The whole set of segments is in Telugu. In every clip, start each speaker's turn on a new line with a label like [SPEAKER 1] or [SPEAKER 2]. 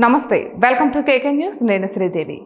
[SPEAKER 1] నమస్తే, వెల్కమ్ టు కేకే న్యూస్. నేను శ్రీదేవి.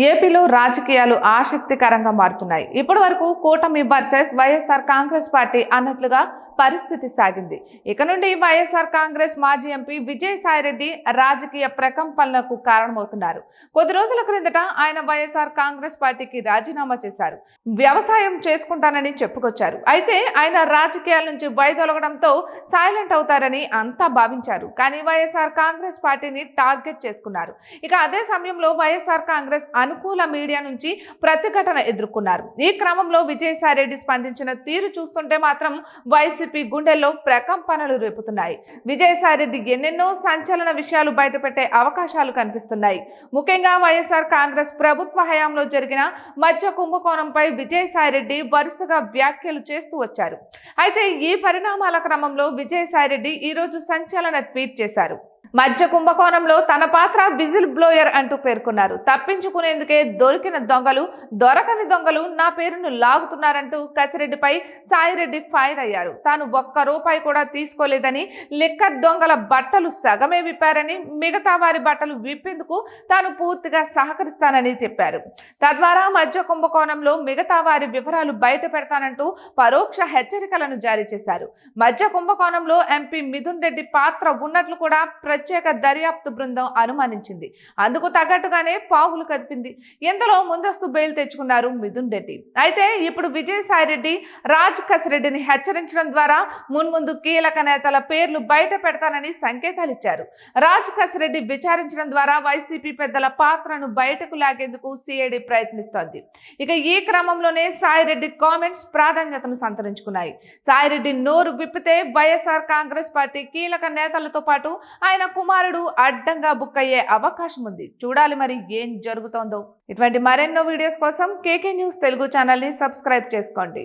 [SPEAKER 1] ఏపీలో రాజకీయాలు ఆసక్తికరంగా మారుతున్నాయి. ఇప్పటి వరకు కూటమి వర్సెస్ వైఎస్ఆర్ కాంగ్రెస్ పార్టీ అన్నట్లుగా పరిస్థితి సాగింది. ఇక నుండి వైఎస్ఆర్ కాంగ్రెస్ మాజీ ఎంపీ విజయసాయిరెడ్డి రాజకీయ ప్రకంపనలకు కారణమవుతున్నారు. కొద్ది రోజుల క్రిందట ఆయన వైఎస్ఆర్ కాంగ్రెస్ పార్టీకి రాజీనామా చేశారు. వ్యవసాయం చేసుకుంటానని చెప్పుకొచ్చారు. అయితే ఆయన రాజకీయాల నుంచి వైదొలగడంతో సైలెంట్ అవుతారని అంతా భావించారు. కానీ వైఎస్ఆర్ కాంగ్రెస్ పార్టీని టార్గెట్ చేసుకున్నారు. ఇక అదే సమయంలో వైఎస్ఆర్ కాంగ్రెస్ అనుకూల మీడియా నుంచి ప్రతిఘటన ఎదుర్కొన్నారు. ఈ క్రమంలో విజయసాయిరెడ్డి స్పందించిన తీరు చూస్తుంటే మాత్రం వైసీపీ గుండెల్లో ప్రకంపనలు రేపుతున్నాయి. విజయసాయిరెడ్డి ఎన్నెన్నో సంచలన విషయాలు బయటపెట్టే అవకాశాలు కనిపిస్తున్నాయి. ముఖ్యంగా వైఎస్ఆర్ కాంగ్రెస్ ప్రభుత్వ హయాంలో జరిగిన మద్య కుంభకోణంపై విజయసాయిరెడ్డి వరుసగా వ్యాఖ్యలు చేస్తూ వచ్చారు. అయితే ఈ పరిణామాల క్రమంలో విజయసాయిరెడ్డి ఈ రోజు సంచలన ట్వీట్ చేశారు. మద్య కుంభకోణంలో తన పాత్ర విజిల్ బ్లోయర్ అంటూ పేర్కొన్నారు. తప్పించుకునేందుకే దొరికిన దొంగలు, దొరకని దొంగలు నా పేరును లాగుతున్నారంటూ కసిరెడ్డిపై సాయిరెడ్డి ఫైర్ అయ్యారు. తాను ఒక్క రూపాయి కూడా తీసుకోలేదని, లిక్కర్ దొంగల బట్టలు సగమే విప్పారని, మిగతా వారి బట్టలు విప్పేందుకు తాను పూర్తిగా సహకరిస్తానని చెప్పారు. తద్వారా మద్య కుంభకోణంలో మిగతా వారి వివరాలు బయట పెడతానంటూ పరోక్ష హెచ్చరికలను జారీ చేశారు. మద్య కుంభకోణంలో ఎంపీ మిథున్ రెడ్డి పాత్ర ఉన్నట్లు కూడా ప్రత్యేక దర్యాప్తు బృందం అనుమానించింది. అందుకు తగ్గట్టుగానే పావులు కదిపింది. ఇందులో ముందస్తు బెయిల్ తెచ్చుకున్నారు మిథున్ రెడ్డి. అయితే ఇప్పుడు విజయసాయిరెడ్డి రాజ్ కసిరెడ్డిని హెచ్చరించడం ద్వారా మున్ముందు కీలక నేతల పేర్లు బయట పెడతానని సంకేతాలు ఇచ్చారు. రాజ్ కసిరెడ్డి విచారించడం ద్వారా వైసీపీ పెద్దల పాత్రను బయటకు లాగేందుకు సిఐడి ప్రయత్నిస్తోంది. ఇక ఈ క్రమంలోనే సాయిరెడ్డి కామెంట్స్ ప్రాధాన్యతను సంతరించుకున్నాయి. సాయిరెడ్డి నోరు విప్పితే వైఎస్ఆర్ కాంగ్రెస్ పార్టీ కీలక నేతలతో పాటు ఆయన కుమారుడు అడ్డంగా బుక్ అయ్యే అవకాశం ఉంది. చూడాలి మరి ఏం జరుగుతోందో. ఇటువంటి మరెన్నో వీడియోస్ కోసం కేకే న్యూస్ తెలుగు ఛానల్ ని సబ్స్క్రైబ్ చేసుకోండి.